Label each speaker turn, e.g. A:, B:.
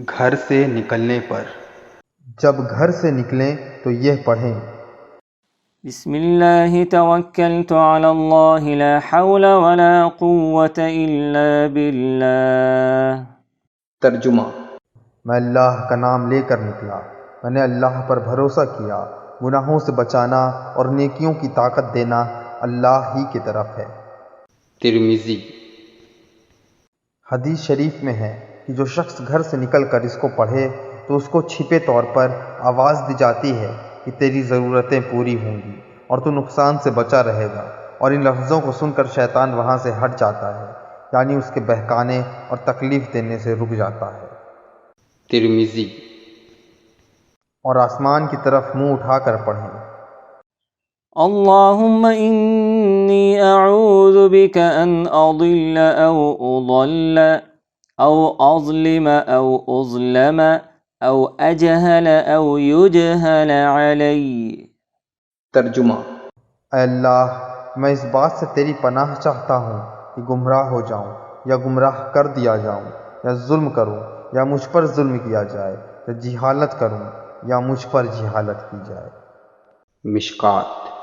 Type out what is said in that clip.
A: گھر سے نکلنے پر۔
B: جب گھر سے نکلیں تو یہ پڑھیں،
C: بسم اللہ توکلت علی اللہ لا حول ولا قوة الا باللہ۔
A: ترجمہ:
B: میں اللہ کا نام لے کر نکلا، میں نے اللہ پر بھروسہ کیا، گناہوں سے بچانا اور نیکیوں کی طاقت دینا اللہ ہی کی طرف ہے۔
A: ترمذی۔
B: حدیث شریف میں ہے کہ جو شخص گھر سے نکل کر اس کو پڑھے تو اس کو چھپے طور پر آواز دی جاتی ہے کہ تیری ضرورتیں پوری ہوں گی اور تو نقصان سے بچا رہے گا، اور ان لفظوں کو سن کر شیطان وہاں سے ہٹ جاتا ہے، یعنی اس کے بہکانے اور تکلیف دینے سے رک جاتا ہے۔
A: ترمذی۔
B: اور آسمان کی طرف منہ اٹھا کر پڑھیں،
C: اللہم انی اعوذ بک ان اضل او اضل او اظلم او اظلم او اجہل او یجہل علی۔
A: ترجمہ:
B: اے اللہ، میں اس بات سے تیری پناہ چاہتا ہوں کہ گمراہ ہو جاؤں یا گمراہ کر دیا جاؤں، یا ظلم کروں یا مجھ پر ظلم کیا جائے، یا جہالت کروں یا مجھ پر جہالت کی جائے۔
A: مشکوٰۃ۔